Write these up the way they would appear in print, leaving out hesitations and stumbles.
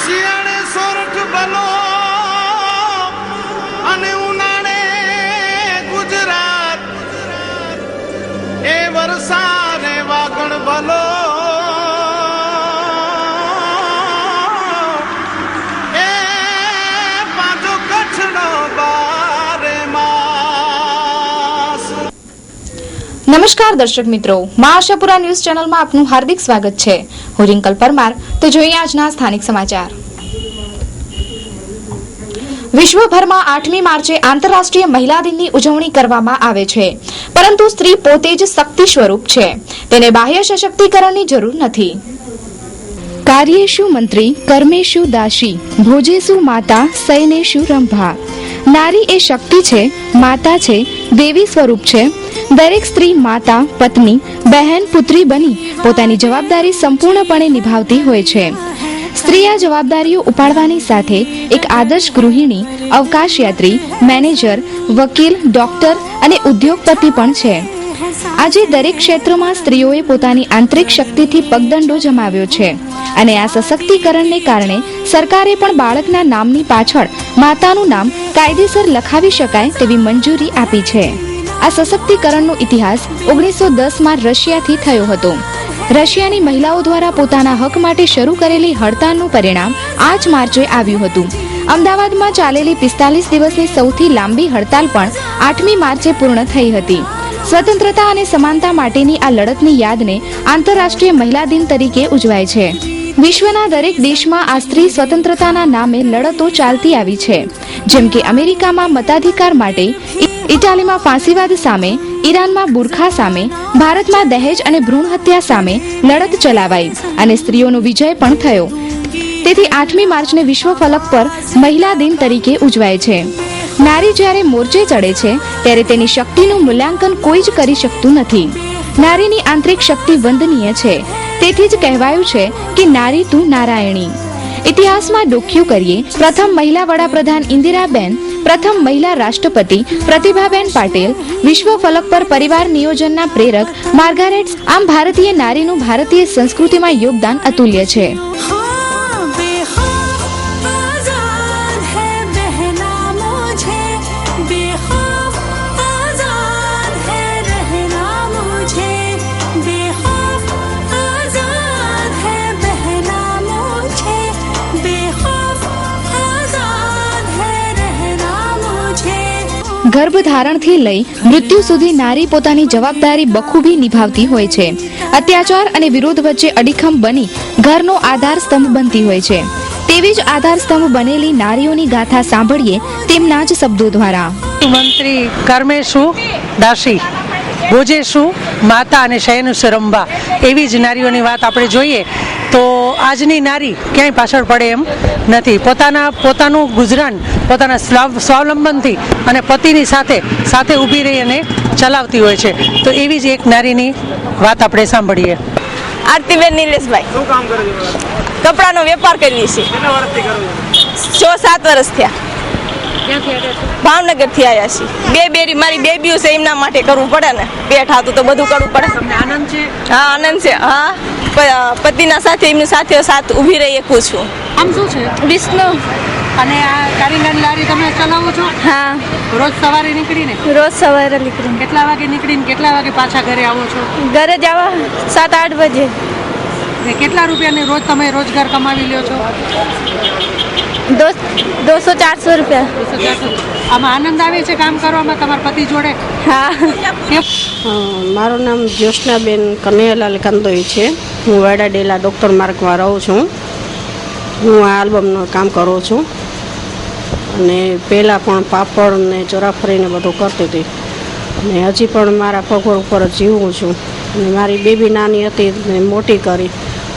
શિયાળે સોરઠ ભલો અને ઉનાળે ગુજરાત એ વરસાદ વાગણ ભલો એ પાછો કચ્છનો બારે માસ। નમસ્કાર દર્શક મિત્રો, મા આશાપુરા ન્યૂઝ ચેનલમાં આપનું હાર્દિક સ્વાગત છે। હું રિંકલ પરમાર। તો જોઈએ આજના સ્થાનિક સમાચાર। વિશ્વભરમાં 8મી માર્ચે આંતરરાષ્ટ્રીય મહિલા દિનની ઉજવણી કરવામાં આવે છે, પરંતુ સ્ત્રી પોતે જ શક્તિ સ્વરૂપ છે, તેને બાહ્ય સશક્તિકરણની જરૂર નથી। કાર્યેષુ મંત્રી, કર્મેષુ દાસી, ભોજેષુ માતા, શયનેષુ રંભા। નારી એ શક્તિ છે, માતા છે, દેવી સ્વરૂપ છે। દરેક સ્ત્રી માતા, પત્ની, બહેન, પુત્રી બની પોતાની જવાબદારી સંપૂર્ણપણે નિભાવતી હોય છે। સ્ત્રી આ જવાબદારીઓ ઉપાડવાની સાથે એક આદર્શ ગૃહિણી, અવકાશયાત્રી, મેનેજર, વકીલ, ડોક્ટર અને ઉદ્યોગપતિ પણ છે। આજે દરેક ક્ષેત્રમાં સ્ત્રીઓએ પોતાની આંતરિક શક્તિથી પગદંડો જમાવ્યો છે અને આ સશક્તિકરણને કારણે સરકારે પણ બાળકના નામની પાછળ માતાનું નામ કાયદેસર લખાવી શકાય તેવી મંજૂરી આપી છે। આ સશક્તિકરણનો ઇતિહાસ 1910માં રશિયાથી થયો હતો। રશિયાની મહિલાઓ દ્વારા પોતાના હક માટે શરૂ કરેલી હડતાલનું પરિણામ 8 માર્ચે આવ્યું હતું। અમદાવાદમાં ચાલેલી 45 દિવસની સૌથી લાંબી હડતાલ પણ 8મી માર્ચે પૂર્ણ થઈ હતી। સ્વતંત્રતા અને સમાનતા માટેની આ લડતની યાદને આંતરરાષ્ટ્રીય મહિલા દિન તરીકે ઉજવાય છે। વિશ્વના દરેક દેશમાં આ સ્ત્રી સ્વતંત્રતાના નામે લડતો ચાલતી આવી છે, જેમ કે અમેરિકામાં મતાધિકાર માટે, ઇટાલીમાં ફાંસીવાદ સામે, ઈરાનમાં બુરખા સામે, ભારતમાં દહેજ અને ભ્રૂણ હત્યા સામે લડત ચલાવાઈ અને સ્ત્રીઓનો વિજય પણ થયો। તેથી 8મી માર્ચને વિશ્વ ફલક પર મહિલા દિન તરીકે ઉજવાય છે। નારી જ્યારે મોરચે ચડે છે ત્યારે તેની શક્તિનું મૂલ્યાંકન કોઈ જ કરી શકતું નથી। નારીની આંતરિક શક્તિ વંદનીય છે, તેથી જ કહેવાયું છે કે નારી તું નારાયણી। ઇતિહાસમાં ડોક્યું કરીએ, પ્રથમ મહિલા વડાપ્રધાન ઇન્દિરાબેન, પ્રથમ મહિલા રાષ્ટ્રપતિ પ્રતિભાબેન પાટેલ, વિશ્વ ફલક પર પરિવાર નિયોજનના પ્રેરક માર્ગારેટ, આમ ભારતીય નારીનું ભારતીય સંસ્કૃતિમાં યોગદાન અતુલ્ય છે। ગર્ભધારણથી લઈ મૃત્યુ સુધી નારી પોતાની જવાબદારી બખૂબી નિભાવતી હોય છે। અત્યાચાર અને વિરોધ વચ્ચે અડીખમ બની ઘરનો આધાર સ્તંભ બનતી હોય છે। તેવી જ આધાર સ્તંભ બનેલી નારીઓની ગાથા સાંભળીએ તેમના જ શબ્દો દ્વારા। મંત્રી, કર્મેષુ દાસી, ભોજેષુ માતા અને શયનેષુ રંભા, એવી જ નારીઓની વાત આપણે જોઈએ તો આજની નારી ક્યાંય પાછળ પડે એમ નથી। પોતાનું ગુજરાન પોતાના સ્વાવલંબનથી અને પતિની સાથે ઊભી રહી અને ચલાવતી હોય છે। તો એવી જ એક નારીની વાત આપણે સાંભળીએ। આરતીબેન નિલેશભાઈ। શું કામ કરો છો? કપડાનો વેપાર કરીએ છીએ। કેટલા વર્ષથી કરો છો? 6-7 વર્ષ થયા। ભાવનગર થી આવ્યા છીએ। મારી બેબીઓ છે, એમના માટે કરવું પડે ને, પેટ હાથું તો બધું કરવું પડે। તમને આનંદ છે? હા, આનંદ છે। હા, પતિના સાથે એમની સાથે ઊભી રહી શકું છું। આમ શું છે? વિષ્ણુ। અને આ કારીગર લારી તમે ચલાવો છો? હા, રોજ સવારે નીકળીને? રોજ સવારે નીકળીને। કેટલા વાગે નીકળીને કેટલા વાગે પાછા ઘરે આવો છો? ઘરે જવા 7-8 બજે। ને કેટલા રૂપિયાની રોજ તમે રોજગાર કમાવી લ્યો છો? 200-400 રૂપિયા। આમાં આનંદ આવે છે કામ કરવામાં તમારા પતિ જોડે? હા। મારું નામ જ્યોત્સનાબેન કનૈયાલાલ કંદોઈ છે। હું વાડા ડેલા ડૉક્ટર માર્ગમાં રહું છું। હું આ આલ્બમનું કામ કરું છું અને પહેલાં પણ પાપડ ને ચોરાફરીને બધું કરતી હતી અને હજી પણ મારા પગ ઉપર જીવું છું। અને મારી બેબી નાની હતી ને મોટી કરી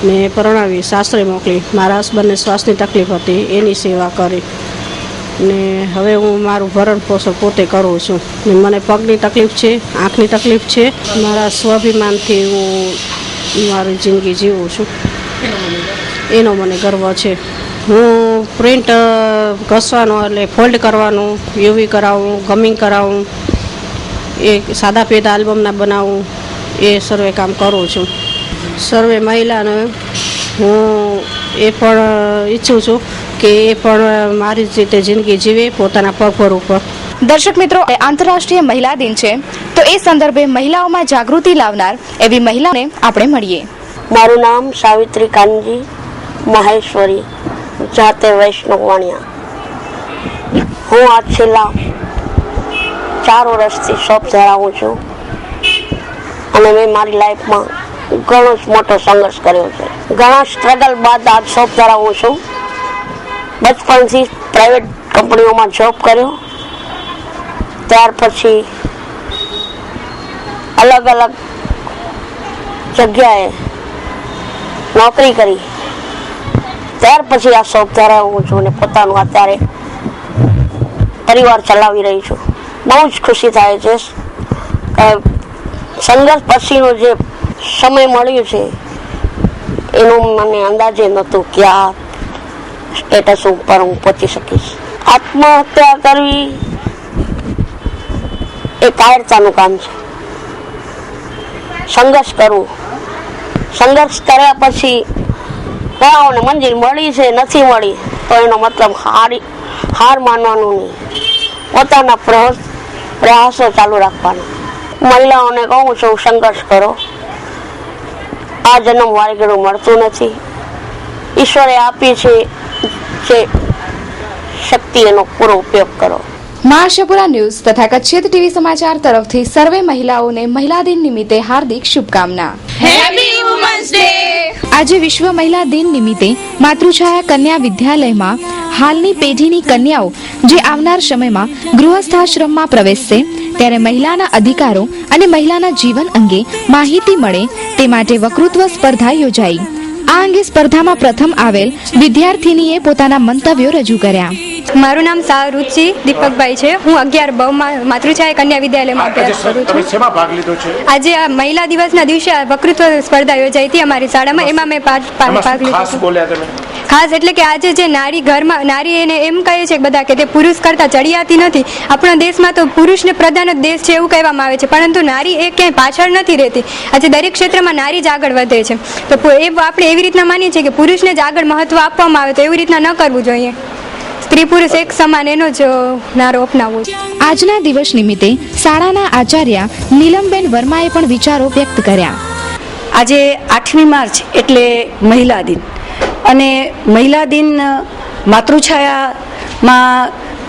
ને પરણાવી સાસરે મોકલી। મારા હસબન્ડને શ્વાસની તકલીફ હતી, એની સેવા કરી ને હવે હું મારું ભરણ પોષણ પોતે કરું છું। ને મને પગની તકલીફ છે, આંખની તકલીફ છે। મારા સ્વાભિમાનથી હું મારી જિંદગી જીવું છું, એનો મને ગર્વ છે। હું પ્રિન્ટ ઘસવાનું એટલે ફોલ્ડ કરવાનું, યુવી કરાવું, ગમિંગ કરાવું, એ સાદા પેટા આલ્બમના બનાવું, એ સર્વે કામ કરું છું। સર્વે મહિલાને હું એ પણ ઈચ્છું છું કે એ પણ મારી જ રીતે જિંદગી જીવે પોતાના પગ ઉપર. દર્શક મિત્રો, આંતરરાષ્ટ્રીય મહિલા દિન છે, તો એ સંદર્ભે મહિલાઓમાં જાગૃતિ લાવનાર એવી મહિલાને આપણે મળીએ. મારું નામ સાવિત્રી કાનજી મહેશ્વરી, જાતે વૈષ્ણવ વાણિયા. હું આ છેલ્લા 4 વર્ષથી શોપ ધરાવું છું અને મેં મારી લાઈફમાં ઘણો જ મોટો સંઘર્ષ કર્યો છે. ઘણા સ્ટ્રગલ બાદ આ શોપ ધરાવું છું. બચપનથી પ્રાઇવેટ કંપનીઓમાં જોબ કર્યો, ત્યાર પછી અલગ અલગ જગ્યાએ નોકરી કરી, ત્યાર પછી આ શોપ ધરાવું છું અને પોતાનું અત્યારે પરિવાર ચલાવી રહી છું. બહુ જ ખુશી થાય છે. સંઘર્ષ પછીનો જે સમય મળ્યું છે એનું મને અંદાજે નહોતું કે આ સ્ટેટસ ઉપર હું પહોંચી શકીશ. આત્મહત્યા કરવી એ કાયરતાનું કામ છે. સંઘર્ષ કરવું, સંઘર્ષ કર્યા પછી ઘણાઓને મંજિલ મળી છે, નથી મળી તો એનો મતલબ હાર માનવાનું નહીં, પોતાના પ્રયાસો ચાલુ રાખવાના. મહિલાઓને કહું છું, સંઘર્ષ કરો. આ જન્મ વારેઘડીએ મળતું નથી. ઈશ્વરે આપી છે જે શક્તિ, એનો પૂરો ઉપયોગ કરો. મહાશપુરા ન્યૂઝ તથા કચ્છિત ટીવી સમાચાર તરફથી સર્વે મહિલાઓને મહિલા દિન નિમિત્તે હાર્દિક શુભકામના. Happy women's day. આજે વિશ્વ મહિલા દિન નિમિત્તે માતૃછાયા કન્યા વિદ્યાલયમાં હાલની પેઢીની કન્યાઓ જે આવનાર સમયમાં ગૃહસ્થાશ્રમમાં પ્રવેશશે ત્યારે મહિલાના અધિકારો અને મહિલાના જીવન અંગે માહિતી મળે તે માટે વક્તૃત્વ સ્પર્ધા યોજાઈ. આ અંગે સ્પર્ધામાં પ્રથમ આવેલ વિદ્યાર્થીનીએ પોતાના મંતવ્યો રજૂ કર્યા. મારું નામ રુચિ દીપકભાઈ છે. હું 11 બ માતૃછાયા કન્યા વિદ્યાલયમાં અભ્યાસ કરું છું. શેમાં ભાગ લીધો છે? આજે આ મહિલા દિવસના દિવસે વક્તૃત્વ સ્પર્ધા યોજાઈ હતી અમારી શાળામાં. એમાં મેં ભાગ લીધો. ખાસ બોલ્યા તમે? ખાસ એટલે કે આજે જે નારી ઘરમાં, નારી એને એમ કહે છે બધા કે તે પુરુષ કરતા ચડિયાતી નથી. આપણા દેશમાં તો પુરુષને પ્રધાન જ દેશ છે એવું કહેવામાં આવે છે, પરંતુ નારી એ ક્યાંય પાછળ નથી રહેતી. આજે દરેક ક્ષેત્રમાં નારી જ આગળ વધે છે. તો એ આપણે એવી રીતના માનીએ છીએ કે પુરુષને જ આગળ મહત્વ આપવામાં આવે, તો એવી રીતના ન કરવું જોઈએ. સ્ત્રી પુરુષ એક સમાન એનો જ નારો અપનાવવો. આજના દિવસ નિમિત્તે શાળાના આચાર્ય નીલમબેન વર્માએ પણ વિચારો વ્યક્ત કર્યા. આજે 8મી માર્ચ એટલે મહિલા દિન, અને મહિલા દિન માતૃછાયામાં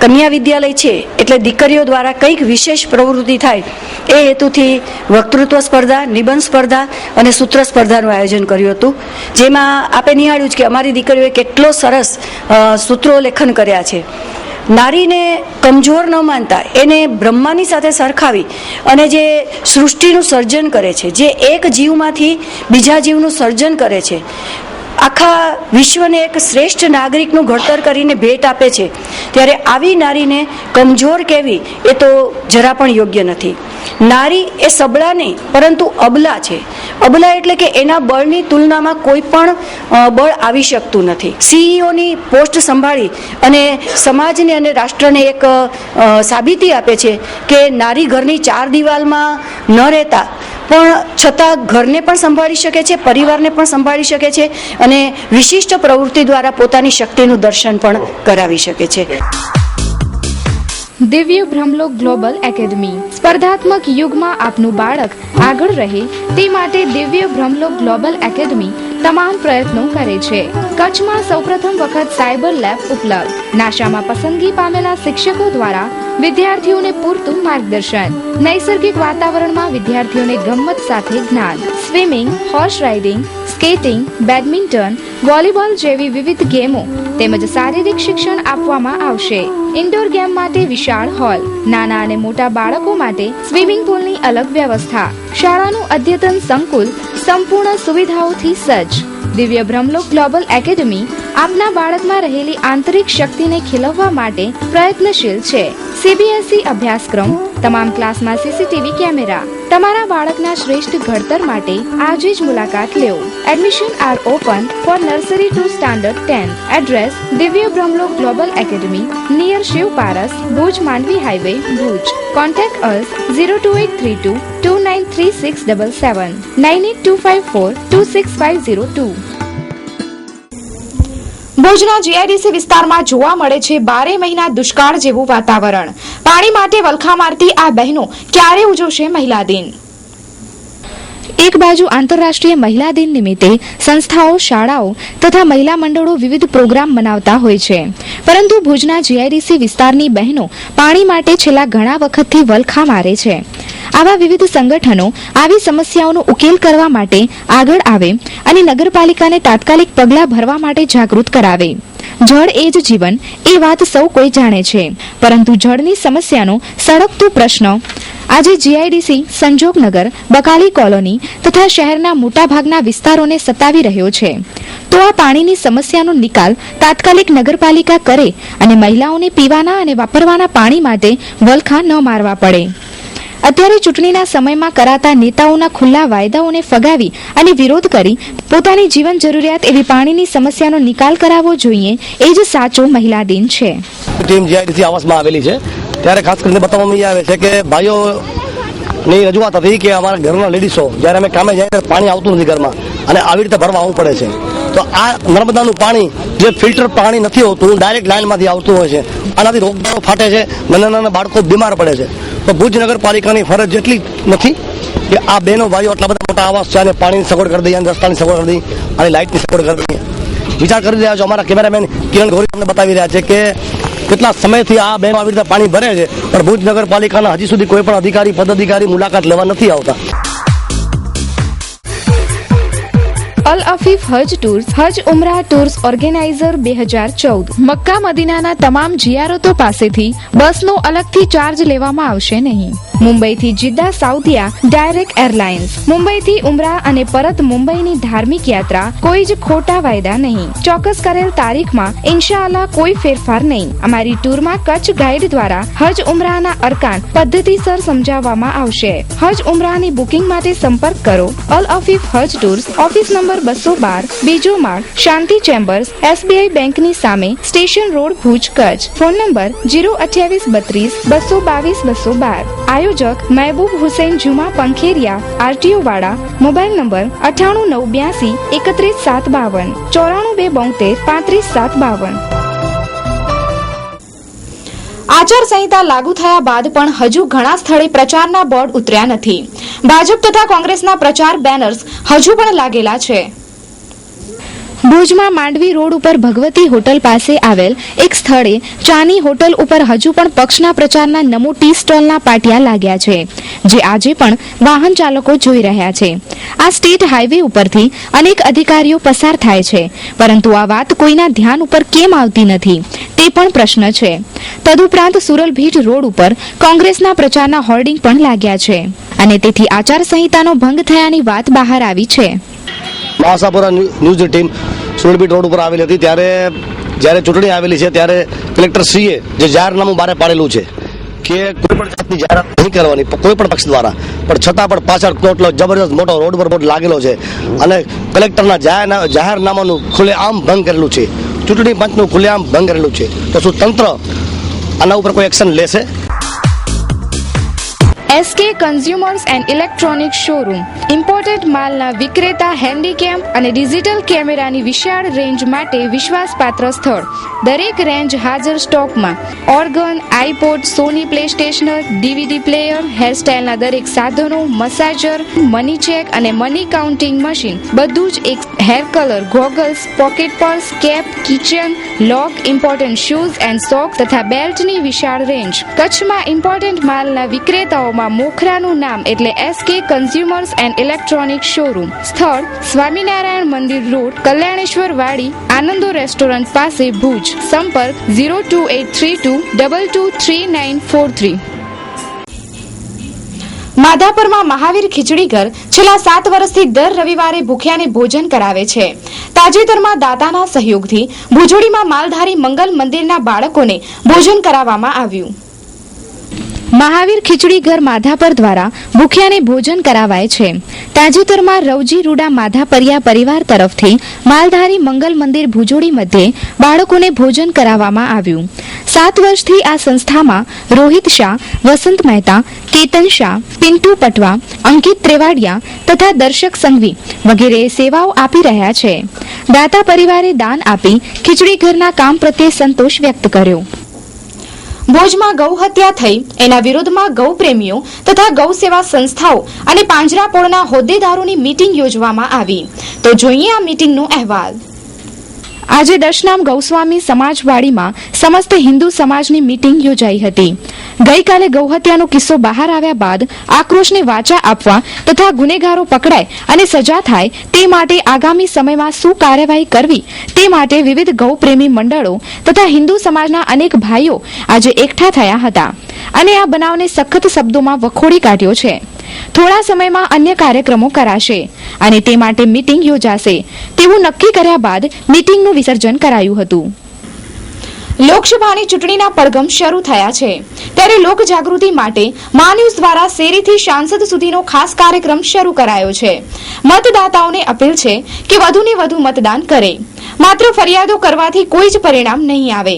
કન્યા વિદ્યાલય છે એટલે દીકરીઓ દ્વારા કંઈક વિશેષ પ્રવૃત્તિ થાય એ હેતુથી વક્તૃત્વ સ્પર્ધા, નિબંધ સ્પર્ધા અને સૂત્ર સ્પર્ધાનું આયોજન કર્યું હતું. જેમાં આપણે નિહાળ્યું છે કે અમારી દીકરીઓએ કેટલો સરસ સૂત્રો લેખન કર્યા છે. નારીને કમજોર ન માનતા એને બ્રહ્માની સાથે સરખાવી અને જે સૃષ્ટિનું સર્જન કરે છે, જે એક જીવમાંથી બીજા જીવનું સર્જન કરે છે, આખા વિશ્વને એક શ્રેષ્ઠ નાગરિકનું ઘડતર કરીને ભેટ આપે છે, ત્યારે આવી નારીને કમજોર કહેવી એ તો જરા પણ યોગ્ય નથી. નારી એ સબળા નહીં પરંતુ અબલા છે. અબલા એટલે કે એના બળની તુલનામાં કોઈ પણ બળ આવી શકતું નથી. સીઈઓની પોસ્ટ સંભાળી અને સમાજને અને રાષ્ટ્રને એક સાબિતી આપે છે કે નારી ઘરની 4 દિવાલમાં ન રહેતા પણ છતાં ઘરને પણ સંભાળી શકે છે, પરિવારને પણ સંભાળી શકે છે અને વિશિષ્ટ પ્રવૃત્તિ દ્વારા પોતાની શક્તિનું દર્શન પણ કરાવી શકે છે. દિવ્ય બ્રહ્મલોક ગ્લોબલ એકેડમી સ્પર્ધાત્મક યુગમાં આપનું બાળક આગળ રહે તે માટે દિવ્ય બ્રહ્મલોક ગ્લોબલ એકેડમી તમામ પ્રયત્નો કરે છે. કચ્છમાં સૌપ્રથમ વખત સાયબર લેબ ઉપલબ્ધ. નાશામાં પસંદગી પામેલા શિક્ષકો દ્વારા વિદ્યાર્થીઓને પૂરતું માર્ગદર્શન. નૈસર્ગિક વાતાવરણમાં વિદ્યાર્થીઓને ગમ્મત સાથે જ્ઞાન. Swimming, horse riding, skating, badminton, volleyball જેવી વિવિધ ગેમો તેમજ શારીરિક શિક્ષણ આપવામાં આવશે. ઇન્ડોર ગેમ માટે વિશાળ હોલ, નાના અને મોટા બાળકો માટે સ્વિમિંગ પુલની અલગ વ્યવસ્થા. શાળાનું અદ્યતન સંકુલ સંપૂર્ણ સુવિધાઓથી સજ્જ. દિવ્ય બ્રહ્મલોક ગ્લોબલ એકેડમી આપના બાળકમાં રહેલી આંતરિક શક્તિને ખીલવવા માટે પ્રયત્નશીલ છે. સીબીએસઈ અભ્યાસક્રમ, તમામ ક્લાસમાં સીસીટીવી કેમેરા. તમારા બાળકના શ્રેષ્ઠ ઘડતર માટે આજે જ મુલાકાત લેવો. Admission are open for nursery to standard 10. Address Divya Brahmalok global academy near Shiv Paras, Bhuj Mandvi highway, Bhuj. Contact us 02832 293677 9825426502. ભુજના જીઆઈડીસી વિસ્તારમાં જોવા મળે છે 12 મહિના દુષ્કાળ જેવું વાતાવરણ. પાણી માટે વલખા મારતી આ બહેનો ક્યારે ઉજવશે મહિલા દિન? એક બાજુ આંતરરાષ્ટ્રીય મહિલા દિન નિમિત્તે સંસ્થાઓ, શાળાઓ તથા મહિલા મંડળો વિવિધ પ્રોગ્રામ મનાવતા હોય છે, પરંતુ ભુજના જીઆઈડીસી વિસ્તારની બહેનો પાણી માટે છેલ્લા ઘણા વખતથી વલખા મારે છે. આવા વિવિધ સંગઠનો આવી સમસ્યાઓનો ઉકેલ કરવા માટે આગળ આવે અને નગરપાલિકાને તાત્કાલિક પગલાં ભરવા માટે જાગૃત કરાવે. જળ એ જ જીવન એ વાત સૌ કોઈ જાણે છે, પરંતુ જળની સમસ્યાનો સળગતો પ્રશ્ન આજે જીઆઈડીસી, સંજોગનગર, બકાલી કોલોની તથા શહેરના મોટાભાગના વિસ્તારોને સતાવી રહ્યો છે. તો આ પાણીની સમસ્યાનો નિકાલ તાત્કાલિક નગરપાલિકા કરે અને મહિલાઓને પીવાના અને વાપરવાના પાણી માટે વલખા ન મારવા પડે. અત્યારે ચૂંટણીના સમયમાં કરાતા નેતાઓના ખુલ્લા વાયદાઓને ફગાવી અને વિરોધ કરી પોતાની જીવન જરૂરિયાત એવી પાણીની સમસ્યાનો નિકાલ કરાવવો જોઈએ, એ જ સાચો મહિલા દિન છે. ટીમ જીઆઈડીસી આવાસમાં આવેલી છે ત્યારે ખાસ કરીને બતાવવામાં આવે છે કે ભાઈઓની રજૂઆત હતી કે અમારા ઘરના લેડીઝો જ્યારે અમે કામે જાય ત્યારે પાણી આવતું નથી ઘરમાં અને આવી રીતે ભરવા આવવું પડે છે. તો આ નર્મદાનું પાણી જે ફિલ્ટર પાણી નથી હોતું, ડાયરેક્ટ લાઇનમાંથી આવતું હોય છે. આનાથી રોગચાળો ફાટે છે, નાના નાના બાળકો બીમાર પડે છે. તો ભુજ નગરપાલિકાની ફરજ એટલી નથી કે આ બહેનો ભાઈઓ આટલા બધા મોટા આવાસ છે અને પાણીની સગવડ કરી દઈએ, અને રસ્તાની સગવડ કરી દઈએ અને લાઇટની સગવડ કરી દઈએ. વિચાર કરી રહ્યા છો. અમારા કેમેરામેન કિરણ ગોરી અમને બતાવી રહ્યા છે કે કેટલા સમયથી આ બહેનો આવી રીતે પાણી ભરે છે, પણ ભુજ નગરપાલિકાના હજી સુધી કોઈ પણ અધિકારી, પદાધિકારી મુલાકાત લેવા નથી આવતા. અલ અફીફ હજ ટૂર્સ, હજ ઉમરા ટૂર્સ ઓર્ગેનાઇઝર 2014. મક્કા મદીનાના તમામ જિયારતો પાસેથી બસનો અલગથી ચાર્જ લેવામાં આવશે નહીં. મુંબઈથી જિદ્દા સાઉદિયા ડાયરેક્ટ એરલાઇન્સ. મુંબઈથી ઉમરા અને પરત મુંબઈની ધાર્મિક યાત્રા, કોઈ જ ખોટા વાયદા નહીં. ચોક્કસ કરેલ તારીખમાં ઇન્શાઅલ્લાહ કોઈ ફેરફાર નહીં. અમારી ટૂરમાં કચ્છ ગાઈડ દ્વારા હજ ઉમરાના અરકાન પદ્ધતિસર સમજાવવામાં આવશે. હજ ઉમરાની બુકિંગ માટે સંપર્ક કરો અલ અફીફ હજ ટૂર્સ, ઓફિસ નંબર 212, બીજો માળ, શાંતિ ચેમ્બર્સ, SBI બેંકની સામે, station road, Bhuj, Kutch. Phone number 02832 222 212. આયોજક મહેબૂબ હુસૈન જુમા પંખેરિયા, RTO વાળા. Mobile number 9892 31752, 94 272 35752. આચારસંહિતા લાગુ થયા બાદ પણ હજુ ઘણા સ્થળે પ્રચારના બોર્ડ ઉતર્યા નથી. ભાજપ તથા કોંગ્રેસના પ્રચાર બેનર્સ હજુ પણ લાગેલા છે. ભુજમાં માંડવી રોડ ઉપર ભગવતી હોટલ પાસે આવેલ એક સ્થળે ચાની હોટલ ઉપર હજુ પણ પક્ષના પ્રચારના નમો ટી સ્ટોલના પાટિયા લાગ્યા છે, જે આજે પણ વાહન ચાલકો જોઈ રહ્યા છે. આ સ્ટેટ હાઈવે ઉપરથી અનેક અધિકારીઓ પસાર થાય છે, પરંતુ આ વાત કોઈના ધ્યાન ઉપર કેમ આવતી નથી તે પણ પ્રશ્ન છે. તદુપરાંત સુરલભીટ રોડ ઉપર કોંગ્રેસના પ્રચારના હોર્ડિંગ પણ લાગ્યા છે અને તેથી આચારસંહિતાનો ભંગ થયાની વાત બહાર આવી છે. મહાસાપુરા ન્યૂઝ ટીમ સુરલભીટ રોડ ઉપર આવેલી હતી ત્યારે જ્યારે ચૂંટણી આવેલી છે ત્યારે કલેક્ટરશ્રીએ જે જાહેરનામું બહાર પાડેલું છે કે કોઈ પણ જાતની જાહેરાત નહીં કરવાની કોઈ પણ પક્ષ દ્વારા, પણ છતાં પણ પાછળ એટલો જબરદસ્ત મોટો રોડ પર બોર્ડ લાગેલો છે અને કલેક્ટરના જાહેરનામાનું ખુલ્લેઆમ ભંગ કરેલું છે, ચૂંટણી પંચનું ખુલ્લેઆમ ભંગ કરેલું છે. તો શું તંત્ર આના ઉપર કોઈ એક્શન લેશે? SK consumers and electronic showroom imported માલના વિક્રેતા, હેન્ડીકેમ અને ડિજિટલ કેમેરાની વિશાળ રેન્જ માટે વિશ્વાસપાત્ર સ્થળ. દરેક રેન્જ હાજર સ્ટોકમાં. Organ, iPod, Sony play stationer, DVD player, હેરસ્ટાઇલના દરેક સાધનો, મસાજર, મની ચેક અને મની કાઉન્ટિંગ મશીન, બધું જ એક. Hair colour, goggles, pocket purse, cap, kitchen, lock, important shoes and socks તથા બેલ્ટની વિશાળ રેન્જ. કચ્છમાં ઇમ્પોર્ટન્ટ માલના વિક્રેતાઓમાં મોખરાનું નામ એટલે SK consumers and electronic showroom. સ્થળ સ્વામિનારાયણ મંદિર રોડ, કલ્યાણેશ્વર વાડી, આનંદો રેસ્ટોરન્ટ પાસે, ભુજ. સંપર્ક 02832 223943. માધાપરમાં મહાવીર ખીચડીઘર છેલ્લા 7 વર્ષથી દર રવિવારે ભૂખ્યાને ભોજન કરાવે છે. તાજેતરમાં દાતાના સહયોગથી ભુજોડીમાં માલધારી મંગલ મંદિરના બાળકોને ભોજન કરાવવામાં આવ્યું. મહાવીર ખીચડીઘર માધાપર દ્વારા ભૂખ્યાને ભોજન કરાવાય છે. તાજેતરમાં રવજી રૂડા માધાપરિયા પરિવાર તરફથી માલધારી મંગલ મંદિર ભુજોડી મધ્યે બાળકોને ભોજન કરાવવામાં આવ્યું. 7 વર્ષથી આ સંસ્થામાં રોહિત શાહ, વસંત મહેતા, કેતન શાહ, પિન્ટુ પટવા, અંકિત ત્રેવાડિયા તથા દર્શક સંઘવી વગેરે સેવાઓ આપી રહ્યા છે. દાતા પરિવારે દાન આપી ખીચડી ઘરના કામ પ્રત્યે સંતોષ વ્યક્ત કર્યો. ભુજમાં ગૌ હત્યા થઈ એના વિરોધમાં ગૌ પ્રેમીઓ તથા ગૌ સેવા સંસ્થાઓ અને પાંજરાપોળના હોદ્દેદારોની મીટિંગ યોજવામાં આવી. તો જોઈએ આ મીટિંગનો અહેવાલ. આજે દશનામ ગૌસ્વામી સમાજવાડીમાં સમસ્ત હિન્દુ સમાજની મીટિંગ યોજાઈ હતી. ગઈકાલે ગૌહત્યાનો કિસ્સો બહાર આવ્યા બાદ આક્રોશને વાચા આપવા તથા ગુનેગારો પકડાય અને સજા થાય તે માટે આગામી સમયમાં શું કાર્યવાહી કરવી તે માટે વિવિધ ગૌપ્રેમી મંડળો તથા હિન્દુ સમાજના અનેક ભાઈઓ આજે એકઠા થયા હતા અને આ બનાવને સખત શબ્દોમાં વખોડી કાઢ્યો છે. થોડા સમયમાં અન્ય કાર્યક્રમો કરાશે અને તે માટે મીટિંગ યોજાશે તેવું નક્કી કર્યા બાદ મીટિંગનું વિસર્જન કરાયું હતું. લોકસભાની ચૂંટણીના પડઘમ શરૂ થયા છે ત્યારે લોક જાગૃતિ માટે મા ન્યૂઝ દ્વારા શેરીથી સાંસદ સુધીનો ખાસ કાર્યક્રમ શરૂ કરાયો છે. મતદાતાઓને અપીલ છે કે વધુને વધુ મતદાન કરે. માત્ર ફરિયાદો કરવાથી કોઈ જ પરિણામ નહીં આવે.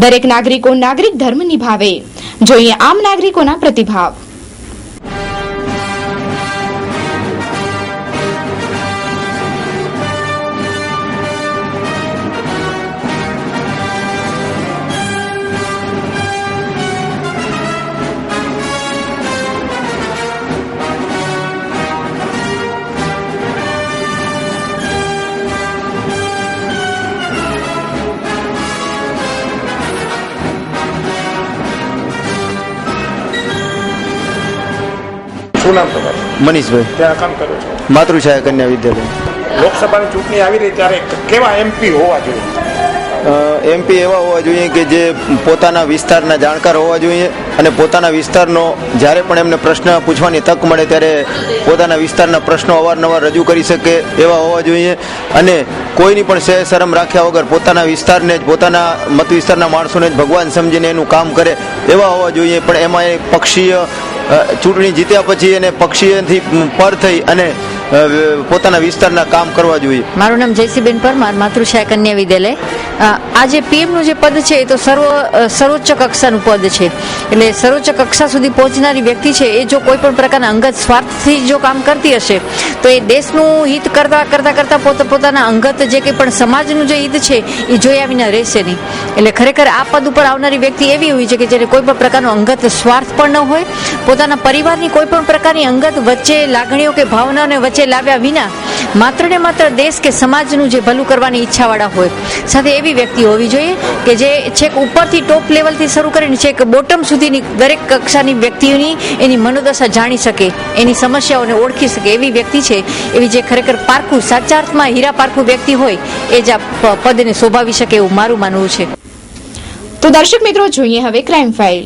દરેક નાગરિકો નાગરિક ધર્મ નિભાવે. જોઈએ આમ નાગરિકોના પ્રતિભાવ. શું નામ તમારું? મનીષભાઈ. ત્યાં કામ કરો છો? માતૃછાયા કન્યા વિદ્યાલય. લોકસભાની ચૂંટણી આવી રહી ત્યારે કેવા એમપી હોવા જોઈએ? એમપી એવા હોવા જોઈએ કે જે પોતાના વિસ્તારના જાણકાર હોવા જોઈએ અને પોતાના વિસ્તારનો જ્યારે પણ એમને પ્રશ્ન પૂછવાની તક મળે ત્યારે પોતાના વિસ્તારના પ્રશ્નો અવારનવાર રજૂ કરી શકે એવા હોવા જોઈએ અને કોઈની પણ શરમ રાખ્યા વગર પોતાના વિસ્તારને જ પોતાના મત વિસ્તારના માણસોને જ ભગવાન સમજીને એનું કામ કરે એવા હોવા જોઈએ. પણ એમાં એ પક્ષીય ચૂંટણી જીત્યા પછી એને પક્ષીયથી પર થઈ અને પોતાના વિસ્તારના કામ કરવા જોઈએ. મારું નામ જયસીબેન પરમાર, માતૃછાયા કન્યા વિદ્યાલય. આજે પીએમનું જે પદ છે એ તો સર્વોચ્ચ કક્ષાનું પદ છે. એટલે સર્વોચ્ચ કક્ષા સુધી પહોંચનારી વ્યક્તિ છે એ જો કોઈ પણ પ્રકારના અંગત સ્વાર્થથી જો કામ કરતી હશે તો એ દેશનું હિત કરતા પોતાના અંગત જે કંઈ પણ સમાજનું જે હિત છે એ જોયા વિના રહેશે નહીં. એટલે ખરેખર આ પદ ઉપર આવનારી વ્યક્તિ એવી હોય છે કે જેને કોઈ પણ પ્રકારનો અંગત સ્વાર્થ પણ ન હોય, પોતાના પરિવારની કોઈ પણ પ્રકારની અંગત વચ્ચે લાગણીઓ કે ભાવનાઓને વચ્ચે લાવ્યા વિના માત્ર ને માત્ર દેશ કે સમાજનું જે ભલું કરવાની ઈચ્છાવાળા હોય. સાથે એવી વ્યક્તિ હોવી જોઈએ કે જે છેક ઉપરથી ટોપ લેવલથી શરૂ કરીને છેક બોટમ સુધીની દરેક કક્ષાની વ્યક્તિઓની એની મનોદશા જાણી શકે, એની સમસ્યાઓને ઓળખી શકે એવી વ્યક્તિ છે. એવી જે ખરેખર પારખું, સાચા અર્થમાં હીરા પારખું વ્યક્તિ હોય એ જ આ પદને શોભાવી શકે એવું મારું માનવું છે. તો દર્શક મિત્રો, જોઈએ હવે ક્રાઇમ ફાઇલ.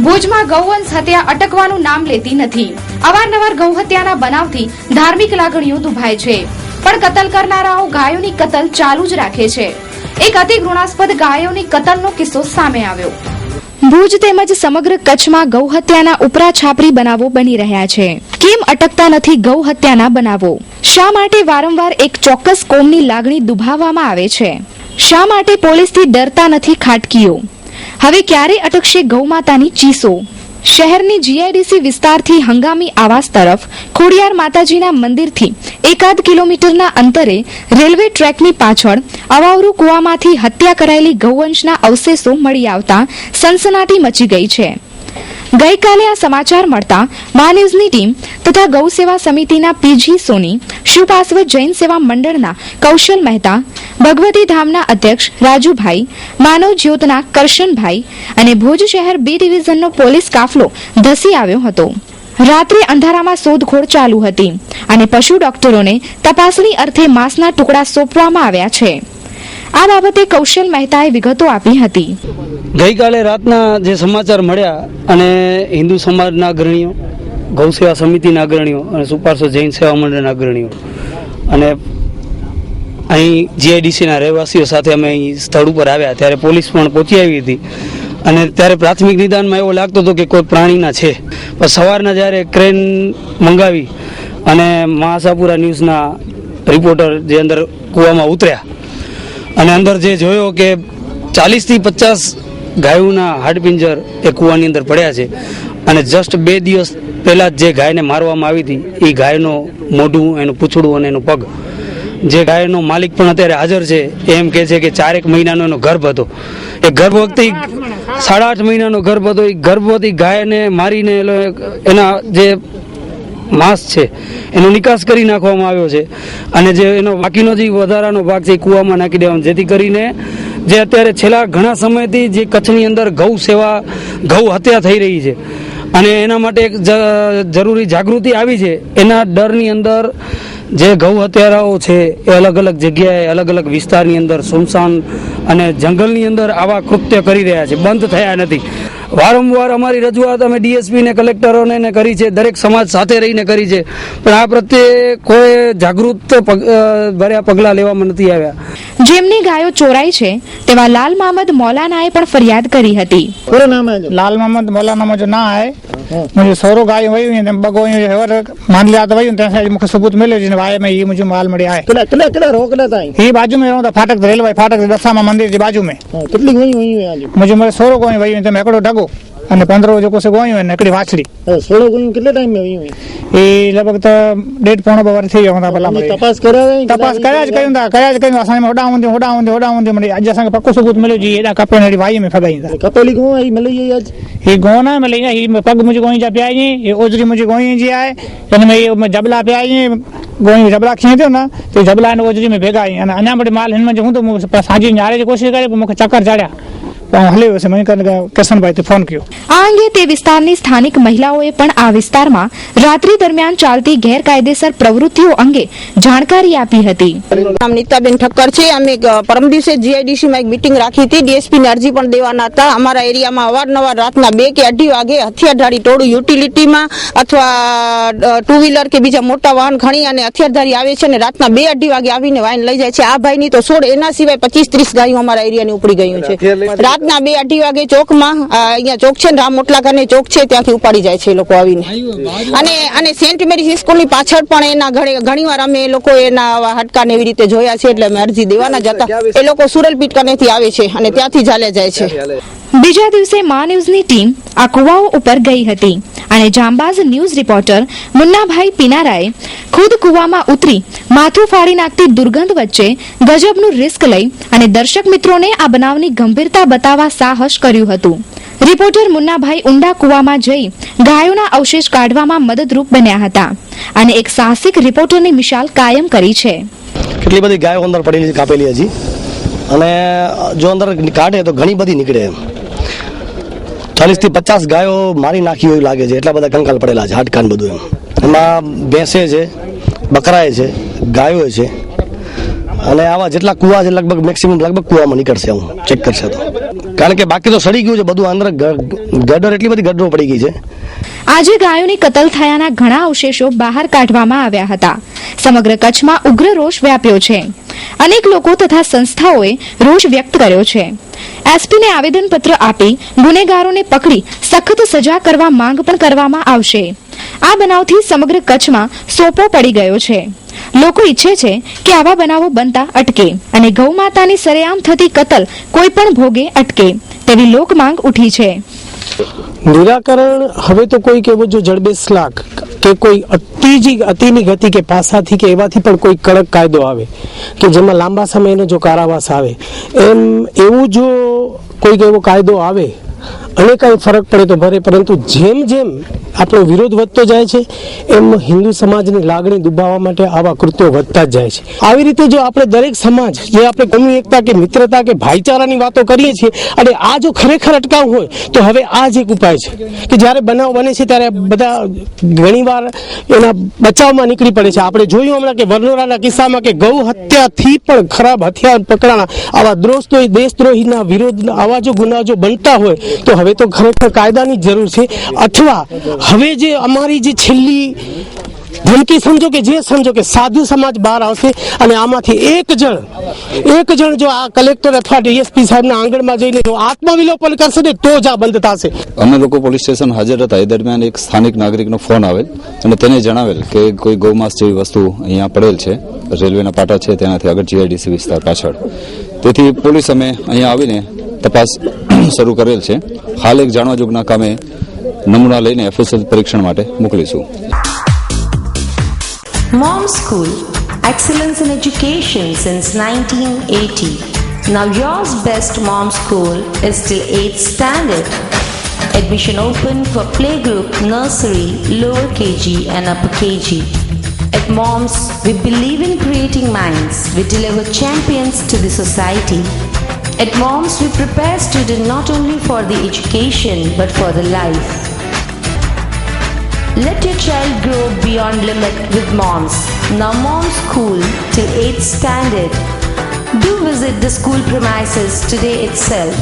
ભુજમાં ગૌવંશ હત્યા અટકવાનું નામ લેતી નથી. અવારનવાર ગૌહત્યાના બનાવથી ધાર્મિક લાગણીઓ દુભાય છે, પણ કતલ કરનારાઓ ગાયોની કતલ ચાલુ જ રાખે છે. એક અતિ ઘૃણાસ્પદ ગાયોની કતલનો કિસ્સો સામે આવ્યો. ભુજ તેમજ સમગ્ર કચ્છમાં ગૌહત્યાના ઉપરા છાપરી બનાવો બની રહ્યા છે. કેમ અટકતા નથી ગૌહત્યાના બનાવો? શા માટે વારંવાર એક ચોક્કસ કોમની લાગણી દુભાવવામાં આવે છે? શા માટે પોલીસથી ડરતા નથી ખાટકીઓ? હવે ક્યારે અટકશે ગૌમાતાની ચીસો? શહેરની જીઆઈડીસી વિસ્તારથી હંગામી આવાસ તરફ ખોડિયાર માતાજીના મંદિરથી 1.5 કિલોમીટરના અંતરે રેલવે ટ્રેકની પાછળ અવાવરૂ કુવામાંથી હત્યા કરાયેલી ગૌવંશના અવશેષો મળી આવતા સનસનાટી મચી ગઈ છે. ગઈકાલે આ સમાચાર મળતા મા ન્યૂઝની ટીમ તથા ગૌ સેવા સમિતિના પીજી સોની, શુપાશ્વ જૈન સેવા મંડળના કૌશલ મહેતા, ભગવતી ધામના અધ્યક્ષ રાજુભાઈ, માનવ જ્યોતના કરશનભાઈ અને ભુજ શહેર બી ડિવિઝનનો પોલીસ કાફલો ધસી આવ્યો હતો. રાત્રે અંધારામાં શોધખોળ ચાલુ હતી અને પશુ ડોક્ટરોને તપાસણી અર્થે માંસના ટુકડા સોંપવામાં આવ્યા છે. આ બાબતે કૌશલ મહેતાએ વિગતો આપી હતી. ગઈકાલે રાતના જે સમાચાર મળ્યા અને હિન્દુ સમાજના અગ્રણીઓ, ગૌસેવા સમિતિના અગ્રણીઓ અને સુપાર્શ્વ જૈન સેવા મંડળના અગ્રણીઓ અને અહીં જીઆઈડીસીના રહેવાસીઓ સાથે અમે અહીં સ્થળ ઉપર આવ્યા ત્યારે પોલીસ પણ પહોંચી આવી હતી અને ત્યારે પ્રાથમિક નિદાનમાં એવો લાગતો હતો કે કોઈ પ્રાણીના છે. પણ સવારના જ્યારે ક્રેન મંગાવી અને મહાસાપુરા ન્યૂઝના રિપોર્ટર જે અંદર કૂવામાં ઉતર્યા અને અંદર જે જોયો કે 40થી 50 ગાયોના હાડપિંજર એ કૂવાની અંદર પડ્યા છે અને જસ્ટ 2 દિવસ પહેલાં જે ગાયને મારવામાં આવી હતી એ ગાયનું મોઢું, એનું પૂંછડું અને એનું પગ, જે ગાયનો માલિક પણ અત્યારે હાજર છે એમ કહે છે કે 4 મહિનાનો એનો ગર્ભ હતો. એ ગર્ભવતી 8.5 મહિનાનો ગર્ભ હતો. એ ગર્ભવતી ગાયને મારીને એના જે માંસ છે એનો નિકાસ કરી નાખવામાં આવ્યો છે અને જે એનો બાકીનો જે વધારાનો ભાગ છે એ કૂવામાં નાખી દેવાનો, જેથી કરીને જે અત્યારે છેલ્લા ઘણા સમયથી જે કચ્છની અંદર ગૌ સેવા, ગૌ હત્યા થઈ રહી છે અને એના માટે એક જરૂરી જાગૃતિ આવી છે. એના ડરની અંદર જે ગૌ હત્યારાઓ છે એ અલગ અલગ જગ્યાએ, અલગ અલગ વિસ્તારની અંદર, સુમસાન અને જંગલની અંદર આવા કૃત્ય કરી રહ્યા છે, બંધ થયા નથી. વારંવાર અમારી રજૂઆત અમે ડીએસપી ને કલેક્ટરોને કરી છે, દરેક સમાજ સાથે રહીને કરી છે, પણ આ પ્રત્યે કોઈ જાગૃત ભર્યા પગલાં લેવામાં નથી આવ્યા. જેમની ગાયો ચોરાઈ છે તેવા लाल मोहम्मद मौलानाए पण फरियाद करी हती. पूरा नाम है लाल मोहम्मद मौलाना मुझे ना है. मुझे 100 गाय वही हुई बगो मान लिया तो वही मुझे सबूत मिले जिन वाय में ये मुझे माल मड़ी आए. किला रोकना था ये बाजू में रहता फाटक रेलवे फाटक दशा मंदिर की बाजू में कितनी वही हुई है आज मुझे 100 गाय वही हुई एकड़ो ढगो અને 15 जो से गोई है नकड़ी वाछड़ी 16 गोई कितने टाइम में हुई हुई એ લગભગ તો 1.5 વર્ષ થઈ ગયા ભલા તપાસ કરાવે તપાસ કર્યા જ કર્યું અસામે હોડા મને આજે સંગ પક્કો સબૂત મળ્યો જી એડા કપે ને વાઈ में फगाई था कपेली गो आई मिली है आज ये गो ना मिली है ये पग मुझे गोई जा प्याई ये ओजरी मुझे गोई जी आए जने में ये जबला प्याई गोई जबला खींचो ना तो जबला ने ओजरी में भेगा અને અના બડી માલ હિન में हूं तो साजी न्यारे की कोशिश करे मुझे चक्कर चढ़्या फोन किया. આ અંગે તે વિસ્તારની સ્થાનિક મહિલાઓએ પણ આ વિસ્તારમાં રાત્રિ દરમિયાન ચાલતી ગેરકાયદેસર પ્રવૃત્તિઓ અંગે જાણકારી આપી હતી. નામ નીતાબેન ઠક્કર છે. અમે પરમ દિવસે જીઆઈડીસી માં એક મીટિંગ રાખી હતી. ડીએસપી ને અરજી પણ દેવાના હતા. અમારા એરિયામાં અવારનવાર રાતના 2 કે 2:30 વાગે હથિયારધારી ટોળું યુટિલિટીમાં અથવા 2 વ્હીલર કે બીજા મોટા વાહન ખણી અને હથિયારધારી આવે છે અને રાતના 2-2:30 વાગે આવીને વાહન લઈ જાય છે. આ ભાઈની તો 16 એના સિવાય 25-30 ગાયો અમારા એરિયાની ઉપડી ગયું છે. રાતના 2-2:30 વાગે ચોકમાં અહીંયા ચોક છે રામ મોટલા કરીને ચોક છે ત્યાંથી ઉપાડી જાય છે એ લોકો આવીને. અને સેન્ટ મેરી સ્કૂલની પાછળ પણ એના ઘણીવાર અમે એ લોકો એના હટકાને એવી રીતે જોયા છે એટલે અમે અરજી દેવાના જ હતા. એ લોકો સુરલપીટ કનેથી આવે છે અને ત્યાંથી ચાલ્યા જાય છે. બીજા દિવસે મા ન્યૂઝની ટીમ આ કુવાઓ ઉપર ગઈ હતી અને જાંબાઝ ન્યૂઝ રિપોર્ટર મુન્નાભાઈ પિનારાએ ખુદ કુવામાં ઉતરી માથું ફાડી નાખતી દુર્ગંધ વચ્ચે ગજબનું રિસ્ક લઈ અને દર્શક મિત્રોને આ બનાવની ગંભીરતા બતાવવા સાહસ કર્યું હતું. રિપોર્ટર મુન્નાભાઈ ઊંડા કુવામાં જઈ ગાયોના અવશેષ કાઢવામાં મદદરૂપ બન્યા હતા અને એક સાહસિક રિપોર્ટરની મિસાલ કાયમ કરી છે. કેટલી બધી ગાયો અંદર પડેલી છે, કાપેલી હજી, અને જો અંદર કાઢે તો ઘણી બધી નીકળે. 40 થી 50 ગાયો મારી નાખી એવું લાગે છે, એટલા બધા કંકાલ પડેલા છે, હાડકાન બધું. એમાં ભેંસે છે, બકરાએ છે, ગાયો છે અને આવા જેટલા કુવા છે લગભગ મેક્સિમમ કુવામાં નીકળશે. હું ચેક કરશે તો, કારણ કે બાકી તો સડી ગયું છે બધું અંદર. ગડર એટલી બધી ગડરો પડી ગઈ છે. આજે ગાયોની કતલ થયાના ઘણા અવશેષો બહાર કાઢવામાં આવ્યા હતા. સમગ્ર કચ્છમાં ઉગ્ર રોષ વ્યાપ્યો છે. અનેક લોકો તથા સંસ્થાઓએ રોષ વ્યક્ત કર્યો છે. એસપીને આવેદનપત્ર આપી ગુનેગારોને પકડી સખત સજા કરવા માંગ પણ કરવામાં આવશે. આ બનાવથી સમગ્ર કચ્છમાં સોપો પડી ગયો છે. લોકો ઈચ્છે છે કે આવા બનાવો બનતા અટકે અને ગૌમાતાની સરેઆમ થતી કતલ કોઈ પણ ભોગે અટકે તેવી લોક માંગ ઉઠી છે. નિરાકરણ હવે તો કોઈ એવો જો જડબેસ લાખ કે કોઈ અતિની ગતિ કે પાસાથી કે એવાથી પણ કોઈ કડક કાયદો આવે કે જેમાં લાંબા સમયનો જો કારાવાસ આવે, એમ એવું જો કોઈક એવો કાયદો આવે અને કઈ ફરક પડે તો ભરે. પરંતુ જેમ જેમ આપણો વિરોધ વધતો જાય છે એમ હિન્દુ સમાજની લાગણી દુભાવવા માટે આવા કૃત્યો વધતા જ જાય છે. આવી રીતે જો આપણે દરેક સમાજ જે આપણે કોમી એકતા કે મિત્રતા કે ભાઈચારાની વાતો કરીએ છીએ અને આ જો ખરેખર અટકાવ હોય તો હવે આ જ એક ઉપાય છે કે જ્યારે બનાવ બને છે ત્યારે બધા ઘણીવાર એના બચાવમાં નીકળી પડે છે. આપણે જોયું હમણાં કે વરનોરાના કિસ્સામાં કે ગૌ હત્યાથી પણ ખરાબ હથિયાર પકડાણા આવા દેશદ્રોહીના વિરોધ આવા જો ગુના જો બનતા હોય તો હવે તો ખરેખર કાયદાની જરૂર છે. અથવા હવે જે અમારી જે છેલ્લી ધમકી સમજો કે જે સમજો કે સાધુ સમાજ બહાર આવશે અને આમાંથી એક જણ જો આ કલેક્ટર અથવા ડીએસપી સાહેબના આંગણમાં જઈને જો આત્મવિલોપન કરશે ને તો જ આ બંધ થશે. અમે લોકો પોલીસ સ્ટેશન હાજર હતા એ દરમિયાન એક સ્થાનિક નાગરિકનો ફોન આવેલ અને તેને જણાવેલ કે કોઈ ગૌમાંસ જેવી વસ્તુ અહીંયા પડેલ છે, રેલવેના પાટા છે તેનાથી આગળ જીઆઈડીસી વિસ્તાર પાછળ. તેથી પોલીસ અમે અહીંયા આવીને તપાસ શરૂ કરેલ છે. હાલ એક જાણવા જોગના કામે નમૂના લઈને એફએસએલ પરીક્ષણ માટે મોકલીશું. Mom School, excellence in education since 1980. Now yours best Mom School is till 8th standard. Admission open for playgroup, nursery, lower KG and upper KG. At Moms, we believe in creating minds. We deliver champions to the society. At Moms, we prepare students not only for the education but for the life. Let your child grow beyond limit with Moms. Now Moms School till 8th standard. Do visit the school premises today itself.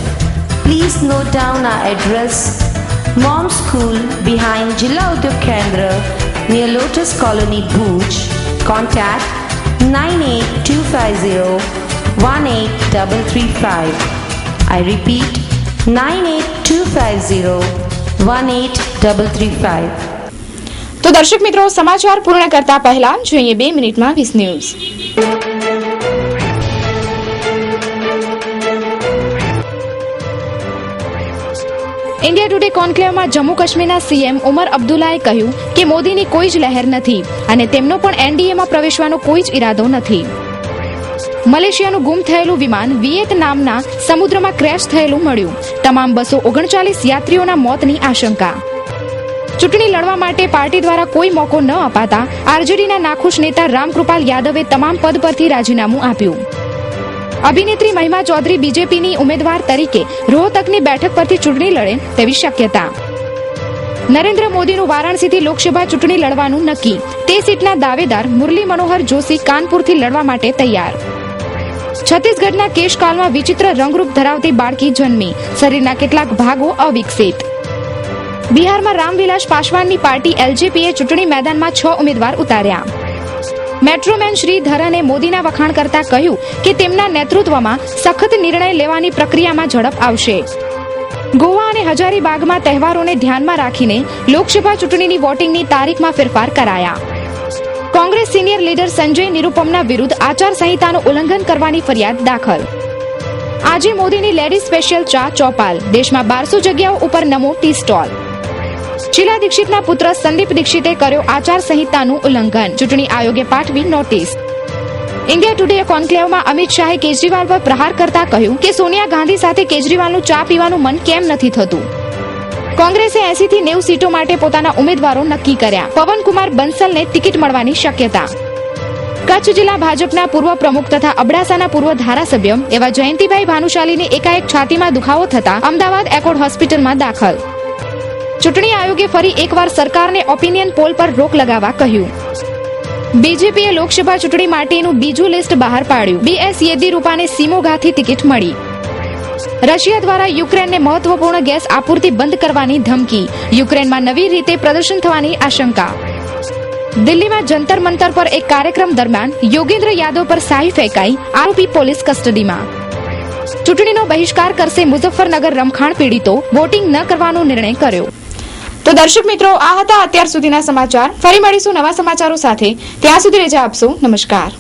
Please note down our address. Moms School behind Jilla Udyog Kendra near Lotus Colony, Bhuj. Contact 9825018335. I repeat 9825018335. તો દર્શક મિત્રો, સમાચાર પૂર્ણ કરતા પહેલા જોઈએ 2 મિનિટમાં 20 news. India today કોન્ક્લેવમાં Jammu કાશ્મીરના સીએમ ઉમર અબ્દુલ્લાએ કહ્યું કે મોદીની કોઈ જ લહેર નથી અને તેમનો પણ એનડીએમાં પ્રવેશવાનો કોઈ જ ઈરાદો નથી. મલેશિયાનું ગુમ થયેલું વિમાન વિયેતનામના સમુદ્રમાં ક્રેશ થયેલું મળ્યું. તમામ 239 યાત્રીઓના મોતની આશંકા. ચૂંટણી લડવા માટે પાર્ટી દ્વારા કોઈ મોકો ન અપાતા આરજેડીના નાખુશ નેતા રામકૃપાલ યાદવે તમામ પદ પરથી રાજીનામું આપ્યું. અભિનેત્રી મહિમા ચૌધરી બીજેપીની ઉમેદવાર તરીકે રોહતકની બેઠક પરથી ચૂંટણી લડે તેવી શક્યતા. નરેન્દ્ર મોદીનું વારાણસીથી લોકસભા ચૂંટણી લડવાનું નક્કી. તે સીટના દાવેદાર મુરલી મનોહર જોશી કાનપુરથી લડવા માટે તૈયાર. છત્તીસગઢના કેશકાલમાં વિચિત્ર રંગરૂપ ધરાવતી બાળકી જન્મી. શરીરના કેટલાક ભાગો અવિકસિત. બિહારમાં રામવિલાસ પાસવાનની પાર્ટી એલજેપીએ ચૂંટણી મેદાનમાં 6 ઉમેદવાર ઉતાર્યા. મેટ્રોમેન શ્રીધરને મોદીના વખાણ કરતા કહ્યું કે તેમના નેતૃત્વમાં સખત નિર્ણય લેવાની પ્રક્રિયામાં ઝડપ આવશે. ગોવા અને હજારીબાગમાં તહેવારોને ધ્યાનમાં રાખીને લોકસભા ચૂંટણીની વોટિંગની તારીખમાં ફેરફાર કરાયા. કોંગ્રેસ સિનિયર લીડર સંજય નિરુપમના વિરુદ્ધ આચારસંહિતાનું ઉલ્લંઘન કરવાની ફરિયાદ દાખલ. આજે મોદીની લેડી સ્પેશિયલ ચા ચોપાલ. દેશમાં 1200 જગ્યાઓ ઉપર નમો ટી સ્ટોલ. શીલા દીક્ષિતના પુત્ર સંદીપ દીક્ષિતે કર્યો આચારસંહિતાનું ઉલ્લંઘન. ચૂંટણી આયોગે પાઠવી નોટિસ. ઇન્ડિયા ટુડે કોન્ક્લેવમાં અમિત શાહે કેજરીવાલ પર પ્રહાર કરતા કહ્યું કે સોનિયા ગાંધી સાથે કેજરીવાલનું ચા પીવાનું મન કેમ નથી થતું. કોંગ્રેસે 80 થી 90 સીટો માટે પોતાના ઉમેદવારો નક્કી કર્યા. પવનકુમાર બંસલને ટિકિટ મળવાની શક્યતા. કચ્છ જિલ્લા ભાજપના પૂર્વ પ્રમુખ તથા અબડાસાના પૂર્વ ધારાસભ્ય એવા જયંતિભાઈ ભાનુશાલીને એકાએક છાતીમાં દુખાવો થતા અમદાવાદ એકોર્ડ હોસ્પિટલમાં દાખલ. ચૂંટણી આયોગે ફરી એકવાર સરકારને ઓપિનિયન પોલ પર રોક લગાવવા કહ્યું. બીજેપીએ લોકસભા ચૂંટણી માટેનું બીજું લિસ્ટ બહાર પાડ્યું. બીએસ યેદિયુરપ્પાને સિમોગાથી ટિકિટ મળી. રશિયા દ્વારા યુક્રેનને મહત્વપૂર્ણ ગેસ આપૂર્તિ બંધ કરવાની ધમકી. યુક્રેનમાં નવી રીતે પ્રદર્શન થવાની આશંકા. દિલ્હીમાં જંતર મંતર પર એક કાર્યક્રમ દરમિયાન યોગેન્દ્ર યાદવ પર શાહી ફેંકાઈ. આરોપી પોલીસ કસ્ટડીમાં. ચૂંટણીનો બહિષ્કાર કરશે મુઝફ્ફરનગર રમખાણ પીડિતો. વોટિંગ ન કરવાનો નિર્ણય કર્યો. તો દર્શક મિત્રો, આ હતા અત્યાર સુધીના સમાચાર. ફરી મળીશું નવા સમાચારો સાથે. ત્યાં સુધી રજા આપશો. નમસ્કાર.